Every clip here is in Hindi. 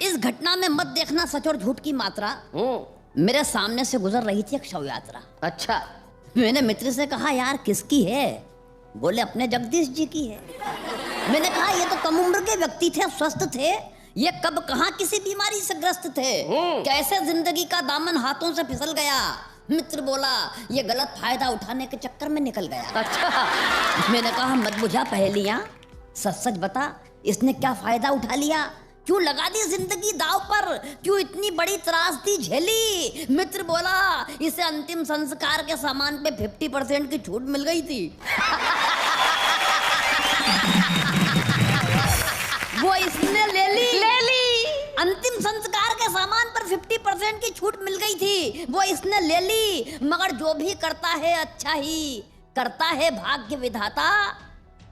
इस घटना में मत देखना सच और झूठ की मात्रा। मेरे सामने से गुजर रही थी एक शव यात्रा। अच्छा। मैंने मित्र से कहा यार किसकी है? बोले अपने जगदीश जी की है। मैंने कहा ये तो कम उम्र के व्यक्ति थे, स्वस्थ थे, ये कब कहाँ किसी बीमारी से ग्रस्त थे, कैसे जिंदगी का दामन हाथों से फिसल गया? मित्र बोला ये गलत फायदा उठाने के चक्कर में निकल गया। अच्छा। मैंने कहा मत बुझा पहेलियां, सच सच बता इसने क्या फायदा उठा लिया? क्यों लगा दी जिंदगी दाव पर? क्यों इतनी बड़ी त्रासदी झेली? मित्र बोला इसे अंतिम संस्कार के सामान पे 50% की छूट मिल गई थी। वो इसने ले ली। अंतिम संस्कार के सामान पर 50% की छूट मिल गई थी, वो इसने ले ली। मगर जो भी करता है अच्छा ही करता है भाग्य विधाता।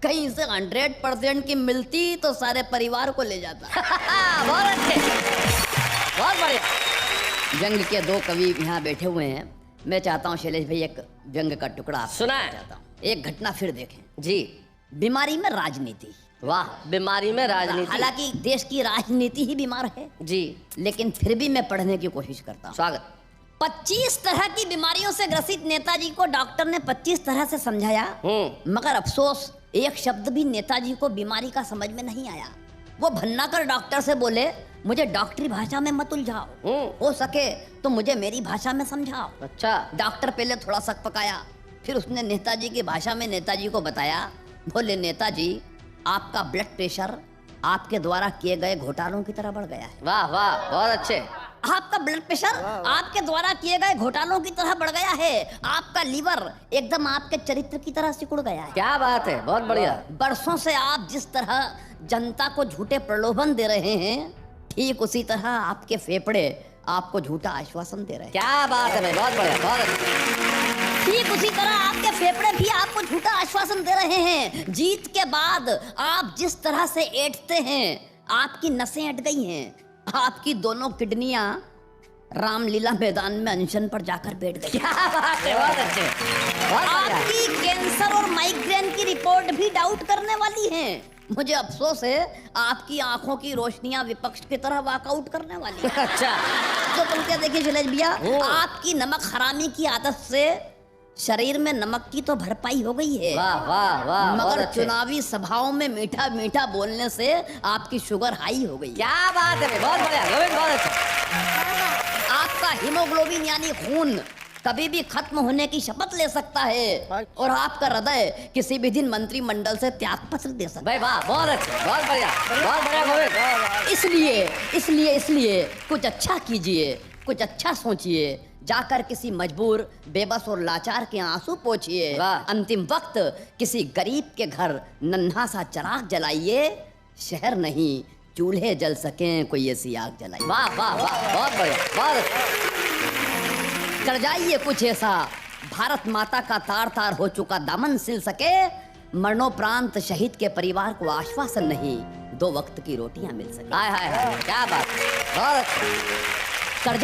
कहीं से 100% की मिलती तो सारे परिवार को ले जाता। बहुत अच्छे, बहुत बढ़िया। व्यंग के दो कवि यहाँ बैठे हुए हैं। मैं चाहता हूँ शैलेश भाई एक व्यंग का टुकड़ा आपसे सुनाएं। चाहता हूँ। एक घटना फिर देखें। जी। बीमारी में राजनीति। वाह, बीमारी में राजनीति। हालांकि देश की राजनीति ही बीमार है जी, लेकिन फिर भी मैं पढ़ने की कोशिश करता हूँ। स्वागत। 25 तरह की बीमारियों से ग्रसित नेताजी को डॉक्टर ने 25 तरह से समझाया, मगर अफसोस एक शब्द भी नेताजी को बीमारी का समझ में नहीं आया। वो भन्नाकर डॉक्टर से बोले मुझे डॉक्टरी भाषा में मत उलझाओ, हो सके तो मुझे मेरी भाषा में समझाओ। अच्छा। डॉक्टर पहले थोड़ा सक पकाया, फिर उसने नेताजी की भाषा में नेताजी को बताया। बोले नेताजी आपका ब्लड प्रेशर आपके द्वारा किए गए घोटालों की तरह बढ़ गया है। वाह वाह, बहुत अच्छे। आपका ब्लड प्रेशर आपके द्वारा किए गए घोटालों की तरह बढ़ गया है। आपका लीवर एकदम आपके चरित्र की तरह सिकुड़ गया है। क्या बात है, बहुत बढ़िया। बरसों से आप जिस तरह जनता को झूठे प्रलोभन दे रहे हैं, ठीक उसी तरह आपके फेफड़े आपको झूठा आश्वासन दे रहे हैं। क्या बात है भाई, बहुत बढ़िया, बहुत अच्छा। ठीक उसी तरह आपके फेफड़े भी आपको झूठा आश्वासन दे रहे हैं। जीत के बाद आप जिस तरह से ऐंठते हैं, आपकी नसें अट गई हैं, आपकी दोनों किडनियां रामलीला मैदान में अनशन पर जाकर बैठ गई। क्या बात है, बहुत अच्छे, बहुत बढ़िया। आपकी कैंसर और माइग्रेन की रिपोर्ट भी डाउट करने वाली है। मुझे अफसोस है आपकी आंखों की रोशनियां विपक्ष की तरह वॉकआउट करने वाली है। अच्छा। तो तुम क्या देखिए शैलेश भैया, आपकी नमक हरामी की आदत से शरीर में नमक की तो भरपाई हो गई है। वाह वाह वाह, मगर चुनावी सभाओं में मीठा मीठा बोलने से आपकी शुगर हाई हो गई। क्या बात है, बहुत बढ़िया गोविंद, बहुत अच्छा। आपका हीमोग्लोबिन यानी खून कभी भी खत्म होने की शपथ ले सकता है और आपका हृदय किसी भी दिन मंत्रिमंडल से त्यागपत्र दे सकता है। भाई वाह, बहुत अच्छे, बहुत बढ़िया, बहुत बढ़िया गोविंद। इसलिए इसलिए इसलिए कुछ अच्छा कीजिए, कुछ अच्छा सोचिए, जाकर किसी मजबूर बेबस और लाचार के आंसू पोंछिए। अंतिम वक्त किसी गरीब के घर नन्हा सा चिराग जलाइए। शहर नहीं चूल्हे जल सकें कोई ऐसी आग जलाइए। वाह वाह वाह, बहुत बढ़िया, बहुत अच्छा। कर जाइए कुछ ऐसा भारत माता का तार तार हो चुका दामन सिल सके। मरणोपरांत शहीद के परिवार को आश्वासन नहीं, 2 वक्त की रोटियां मिल सके। हाय हाय हाय, क्या बात, बहुत अच्छा। कर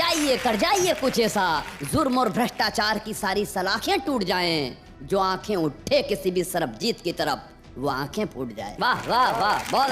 जाइए कुछ ऐसा जुर्म और भ्रष्टाचार की सारी सलाखें टूट जाएं। जो आंखें उठे किसी भी सरबजीत की तरफ, वो आंखें फूट जाए। वाह वाह वाह, बहुत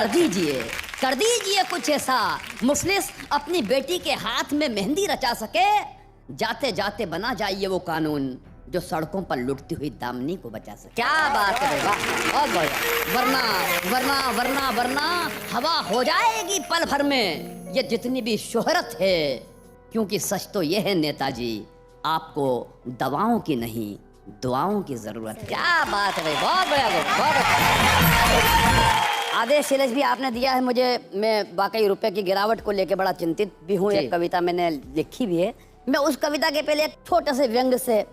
कर दीजिए कुछ ऐसा मुफलिस अपनी बेटी के हाथ में मेहंदी रचा सके। जाते जाते बना जाइए वो कानून जो सड़कों पर लुटती हुई दामनी को बचा सके। क्या बात है, वाह, बहुत बढ़िया। वरना वरना वरना वरना हवा हो जाएगी पल भर में ये जितनी भी शोहरत है। क्योंकि सच तो यह है नेताजी, आपको दवाओं की नहीं दुआओं की जरूरत है। क्या बात है भाई, बहुत बढ़िया, बहुत अच्छा। आदेश शैलेश भी आपने दिया है मुझे। मैं वाकई रुपए की गिरावट को लेकर बड़ा चिंतित भी हूँ। एक कविता मैंने लिखी भी है। मैं उस कविता के पहले एक छोटे से व्यंग से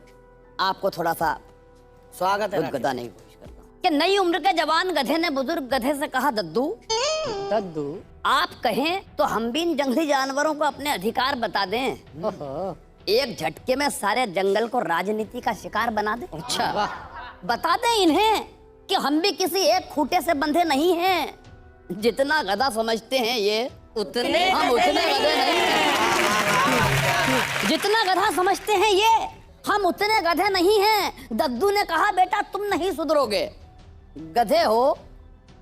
आपको थोड़ा सा स्वागत है बताने की कोशिश करता हूँ कि नई उम्र के जवान गधे ने बुजुर्ग गधे से कहा दद्दू दद्दू आप कहें तो हम भी इन जंगली जानवरों को अपने अधिकार बता दें। एक झटके में सारे जंगल को राजनीति का शिकार बना दें। अच्छा, बता दें इन्हें कि हम भी किसी एक खूंटे से बंधे नहीं हैं। जितना गधा समझते हैं ये उतने हम उतने गधे नहीं हैं। जितना गधा समझते हैं ये हम उतने गधे नहीं हैं। दद्दू ने कहा बेटा तुम नहीं सुधरोगे, गधे हो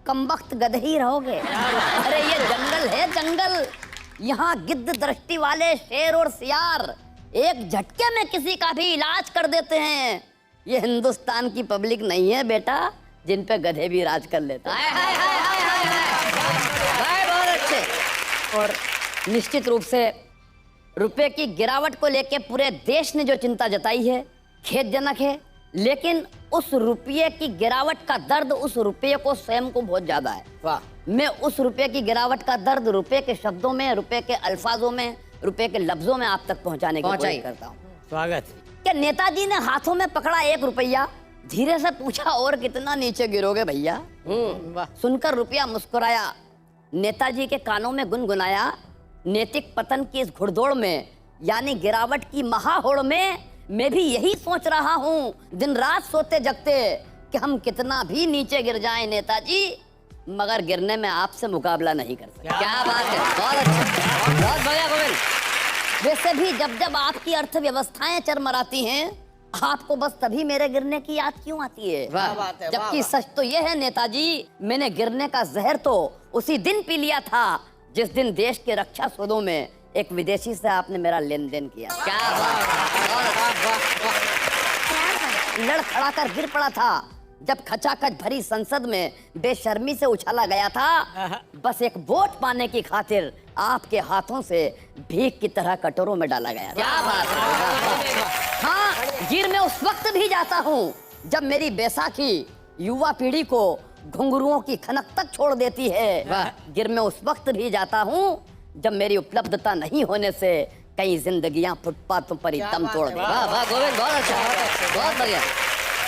कमबख्त गधे ही रहोगे। अरे ये जंगल है जंगल, यहाँ गिद्ध दृष्टि वाले शेर और सियार एक झटके में किसी का भी इलाज कर देते हैं। ये हिंदुस्तान की पब्लिक नहीं है बेटा, जिन पे गधे भी राज कर लेते हैं। बहुत अच्छे। और निश्चित रूप से रुपए की गिरावट को लेके पूरे देश ने जो चिंता जताई है खेदजनक है, लेकिन उस रुपये की गिरावट का दर्द उस रुपये को स्वयं को बहुत ज्यादा है। वाह। मैं उस रुपये की गिरावट का दर्द रुपये के शब्दों में, रुपये के अल्फाजों में, रुपये के लफ्जों में आप तक पहुंचाने की कोशिश करता हूँ। स्वागत। कि नेताजी ने हाथों में पकड़ा 1 रुपया, धीरे से पूछा और कितना नीचे गिरोगे भैया। वाह। सुनकर रुपया मुस्कुराया, नेताजी के कानों में गुनगुनाया, नैतिक पतन की इस घुड़दौड़ में यानी गिरावट की महाहोड़ में मैं भी यही सोच रहा हूँ दिन रात सोते जगते कि हम कितना भी नीचे गिर जाएं नेताजी, मगर गिरने में आपसे मुकाबला नहीं कर सकते। क्या बात है, बहुत अच्छा, बहुत बढ़िया गोविंद। वैसे भी जब जब आपकी अर्थव्यवस्थाएं चरमराती हैं, आपको बस तभी मेरे गिरने की याद क्यों आती है? वाह बात है, जबकि सच तो यह है नेताजी, मैंने गिरने का जहर तो उसी दिन पी लिया था जिस दिन देश के रक्षा सौदों में एक विदेशी से आपने मेरा लेन देन किया। क्या लड़खड़ा कर गिर पड़ा था जब खचाखच भरी संसद में बेशर्मी से उछाला गया था, बस एक वोट पाने की खातिर आपके हाथों से भीख की तरह कटोरों में डाला गया। क्या बात है। हाँ, गिर में उस वक्त भी जाता हूँ जब मेरी बैसाखी युवा पीढ़ी को घुंघरुओं की खनक तक छोड़ देती है। गिर में उस वक्त भी जाता हूँ जब मेरी उपलब्धता नहीं होने से कई जिंदगियां फुटपाथों पर ही दम तोड़ देती। वाह वाह गोविंद, बहुत अच्छा, बहुत बढ़िया।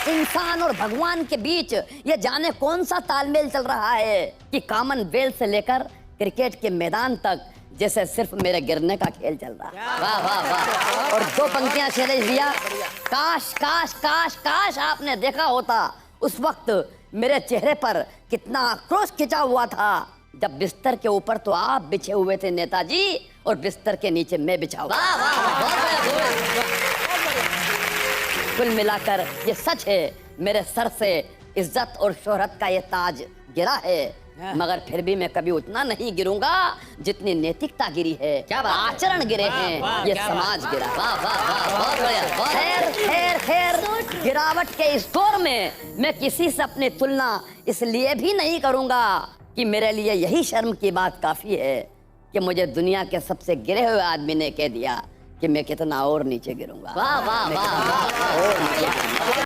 इंसान और भगवान के बीच ये जाने कौन सा तालमेल चल रहा है कि कॉमनवेल्थ से लेकर क्रिकेट के मैदान तक जैसे सिर्फ मेरे गिरने का खेल चल रहा है। वाह वाह वाह। और 2 पंक्तियां शैलेश भैया, काश काश काश काश आपने देखा होता उस वक्त मेरे चेहरे पर कितना आक्रोश खिंचा हुआ था जब बिस्तर के ऊपर तो आप बिछे हुए थे नेताजी और बिस्तर के नीचे मैं बिछा हुआ। वाह वाह, बहुत बढ़िया। कुल मिलाकर ये सच है, मेरे सर से इज्जत और शोहरत का ये ताज गिरा है, मगर फिर भी मैं कभी उतना नहीं गिरूंगा जितनी नैतिकता गिरी है। क्या आचरण गिरे हैं, ये समाज गिरा। वाह वाह वाह, बहुत बढ़िया। खैर खैर खैर, गिरावट के इस दौर में मैं किसी से अपनी तुलना इसलिए भी नहीं करूंगा कि मेरे लिए यही शर्म की बात काफी है कि मुझे दुनिया के सबसे गिरे हुए आदमी ने कह दिया कि मैं कितना और नीचे गिरूंगा। वाह वाह वाह, और नीचे